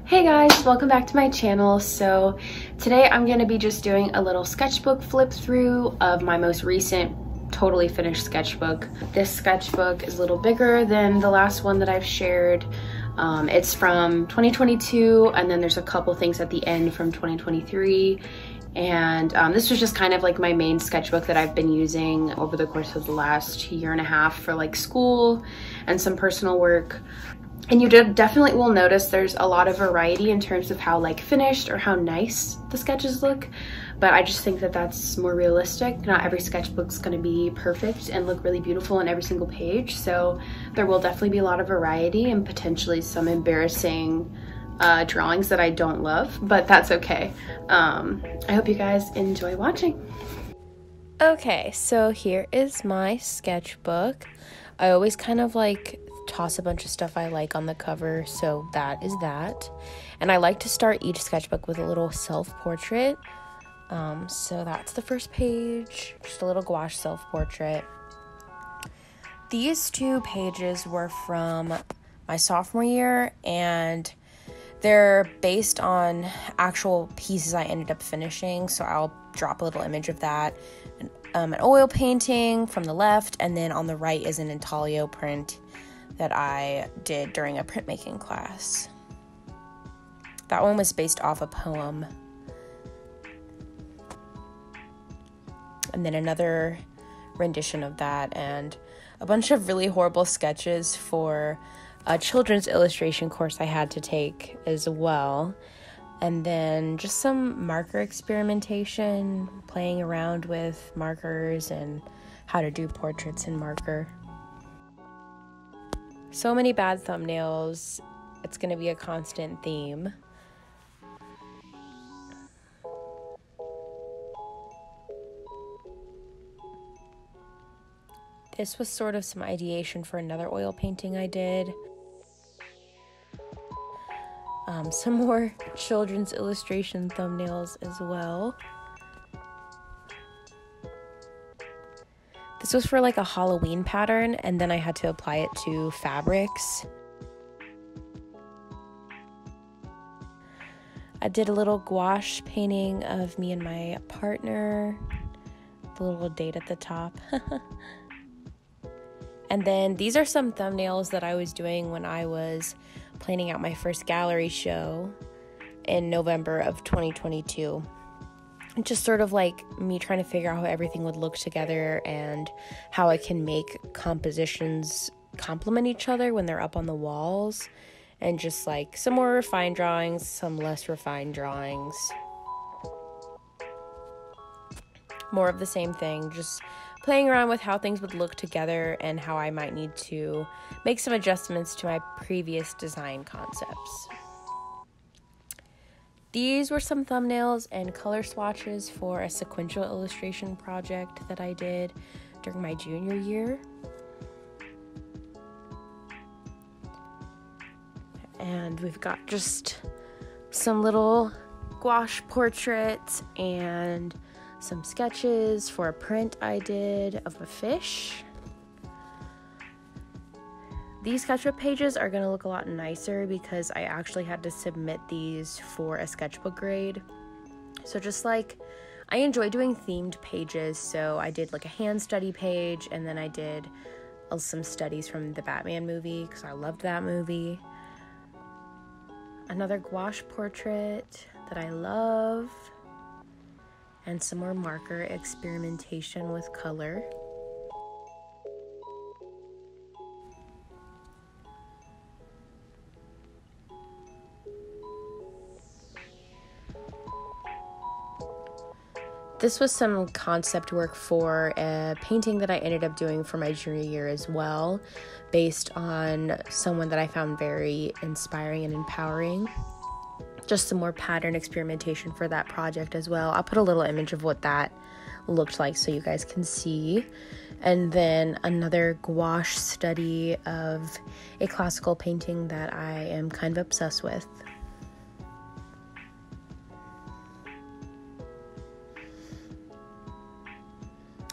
Hey guys, welcome back to my channel. So today I'm going to be just doing a little sketchbook flip through of my most recent totally finished sketchbook. This sketchbook is a little bigger than the last one that I've shared. It's from 2022, and then there's a couple things at the end from 2023. And this was just kind of like my main sketchbook that I've been using over the course of the last year and a half for like school and some personal work. And you definitely will notice there's a lot of variety in terms of how like finished or how nice the sketches look. But I just think that that's more realistic. Not every sketchbook's gonna be perfect and look really beautiful on every single page. So there will definitely be a lot of variety and potentially some embarrassing drawings that I don't love, but that's okay. I hope you guys enjoy watching. Okay, so here is my sketchbook. I always kind of like toss a bunch of stuff I like on the cover, so that is that. And I like to start each sketchbook with a little self-portrait. So that's the first page, just a little gouache self-portrait. These two pages were from my sophomore year, and they're based on actual pieces I ended up finishing, so I'll drop a little image of that. An oil painting from the left, and then on the right is an intaglio print that I did during a printmaking class. That one was based off a poem. And then another rendition of that, and a bunch of really horrible sketches for a children's illustration course I had to take as well. And then just some marker experimentation, playing around with markers and how to do portraits in marker. So many bad thumbnails. It's going to be a constant theme. This was sort of some ideation for another oil painting I did. Some more children's illustration thumbnails as well. This was for like a Halloween pattern, and then I had to apply it to fabrics. I did a little gouache painting of me and my partner. The little date at the top. And then these are some thumbnails that I was doing when I was planning out my first gallery show in November of 2022. Just sort of like me trying to figure out how everything would look together and how I can make compositions complement each other when they're up on the walls, and just like some more refined drawings, some less refined drawings. More of the same thing, just playing around with how things would look together and how I might need to make some adjustments to my previous design concepts. These were some thumbnails and color swatches for a sequential illustration project that I did during my junior year. And we've got just some little gouache portraits and some sketches for a print I did of a fish. These sketchbook pages are going to look a lot nicer because I actually had to submit these for a sketchbook grade. So just like, I enjoy doing themed pages, so I did like a hand study page, and then I did some studies from the Batman movie because I loved that movie. Another gouache portrait that I love, and some more marker experimentation with color. This was some concept work for a painting that I ended up doing for my junior year as well, based on someone that I found very inspiring and empowering. Just some more pattern experimentation for that project as well. I'll put a little image of what that looked like so you guys can see. And then another gouache study of a classical painting that I am kind of obsessed with.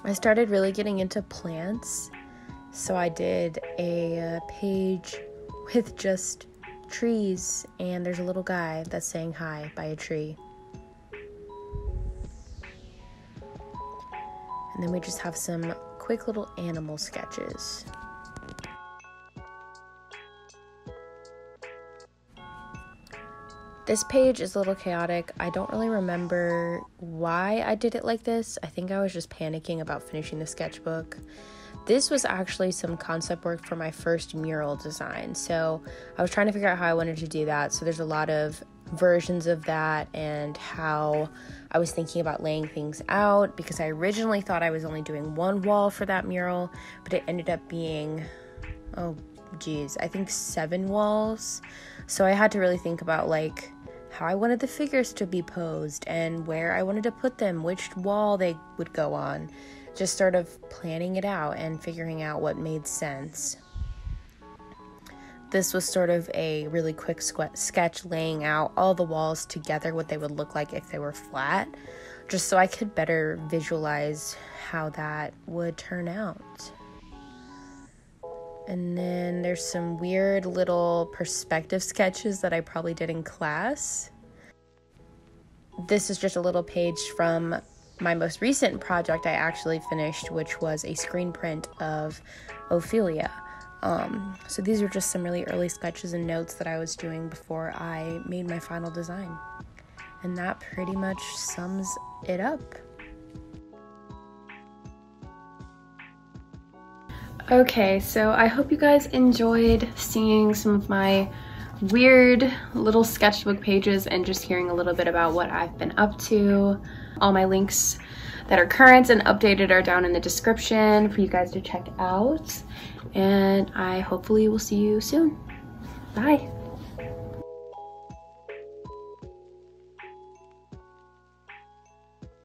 I started really getting into plants, so I did a page with just trees, and there's a little guy that's saying hi by a tree. And then we just have some quick little animal sketches. This page is a little chaotic. I don't really remember why I did it like this. I think I was just panicking about finishing the sketchbook. This was actually some concept work for my first mural design. So I was trying to figure out how I wanted to do that. So there's a lot of versions of that and how I was thinking about laying things out, because I originally thought I was only doing one wall for that mural, but it ended up being, I think 7 walls. So I had to really think about like how I wanted the figures to be posed and where I wanted to put them, which wall they would go on. Just sort of planning it out and figuring out what made sense. This was sort of a really quick sketch laying out all the walls together, what they would look like if they were flat, just so I could better visualize how that would turn out. And then there's some weird little perspective sketches that I probably did in class. This is just a little page from my most recent project I actually finished, which was a screen print of Ophelia. So these are just some really early sketches and notes that I was doing before I made my final design. And that pretty much sums it up. Okay, so I hope you guys enjoyed seeing some of my weird little sketchbook pages and just hearing a little bit about what I've been up to. All my links that are current and updated are down in the description for you guys to check out. And I hopefully will see you soon. Bye.